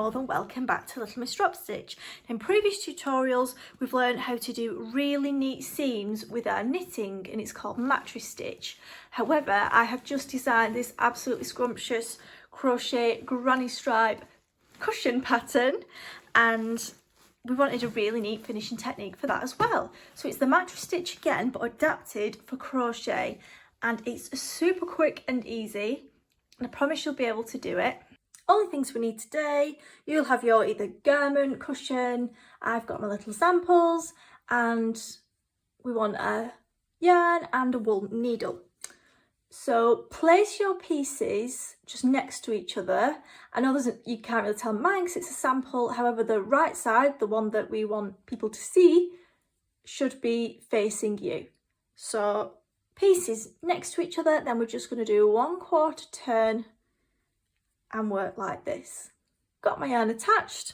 more than welcome back to Little Miss Drop Stitch. In previous tutorials we've learned how to do really neat seams with our knitting, and it's called mattress stitch. However, I have just designed this absolutely scrumptious crochet granny stripe cushion pattern, and we wanted a really neat finishing technique for that as well. So it's the mattress stitch again, but adapted for crochet, and it's super quick and easy, and I promise you'll be able to do it. Only things we need today: you'll have your either garment, cushion, I've got my little samples, and we want a yarn and a wool needle. So place your pieces just next to each other. I know you can't really tell mine because it's a sample, however the right side, the one that we want people to see, should be facing you. So pieces next to each other, then we're just going to do 1/4 turn and work like this. Got my yarn attached.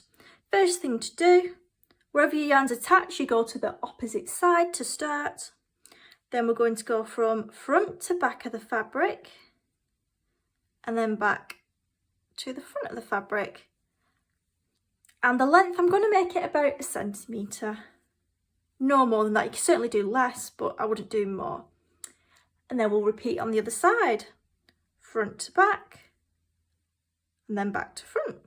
First thing to do, wherever your yarn's attached, you go to the opposite side to start. Then we're going to go from front to back of the fabric, and then back to the front of the fabric. And the length, I'm going to make it about 1 centimetre. No more than that. You can certainly do less, but I wouldn't do more. And then we'll repeat on the other side. Front to back, and then back to front.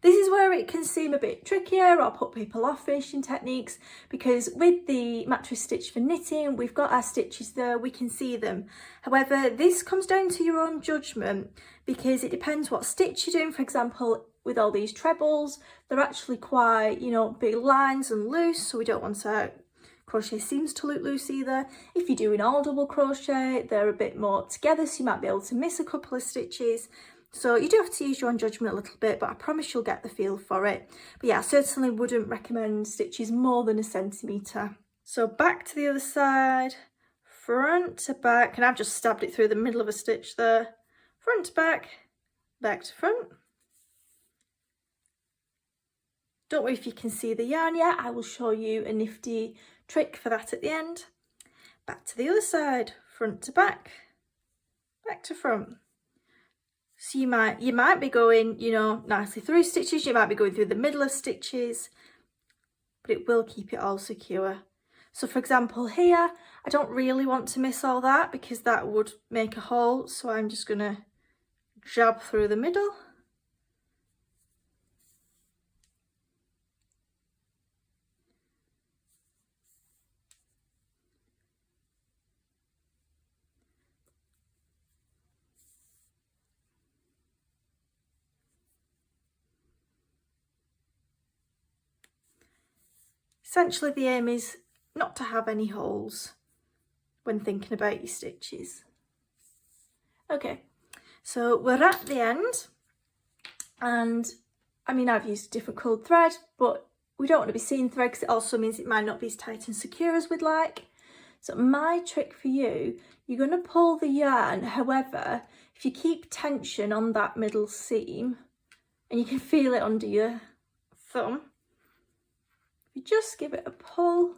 This is where it can seem a bit trickier or put people off finishing techniques, because with the mattress stitch for knitting, we've got our stitches there, we can see them. However, this comes down to your own judgment, because it depends what stitch you're doing. For example, with all these trebles, they're actually quite, big lines and loose, so we don't want our crochet seams to look loose either. If you're doing all double crochet, they're a bit more together, so you might be able to miss a couple of stitches. So you do have to use your own judgment a little bit, but I promise you'll get the feel for it. But yeah, I certainly wouldn't recommend stitches more than 1 centimetre. So back to the other side, front to back, and I've just stabbed it through the middle of a stitch there. Front to back, back to front. Don't worry if you can see the yarn yet, I will show you a nifty trick for that at the end. Back to the other side, front to back, back to front. So you might be going, nicely through stitches, you might be going through the middle of stitches, but it will keep it all secure. So for example here, I don't really want to miss all that because that would make a hole, so I'm just going to jab through the middle. Essentially the aim is not to have any holes when thinking about your stitches. Okay, so we're at the end, and I've used different coloured thread, but we don't want to be seeing thread because it also means it might not be as tight and secure as we'd like. So my trick for you, you're going to pull the yarn, however, if you keep tension on that middle seam, and you can feel it under your thumb, you just give it a pull,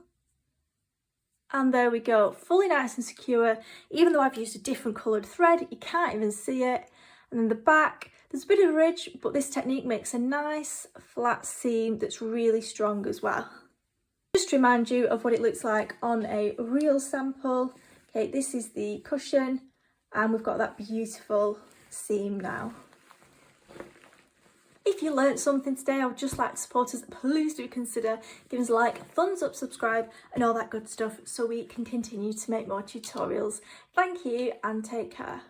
and there we go, fully nice and secure. Even though I've used a different coloured thread, you can't even see it. And then the back, there's a bit of ridge, but this technique makes a nice flat seam that's really strong as well. Just to remind you of what it looks like on a real sample. Okay, this is the cushion, and we've got that beautiful seam now. If you learnt something today, I would just like to support us. Please do consider giving us a like, thumbs up, subscribe, and all that good stuff, so we can continue to make more tutorials. Thank you and take care.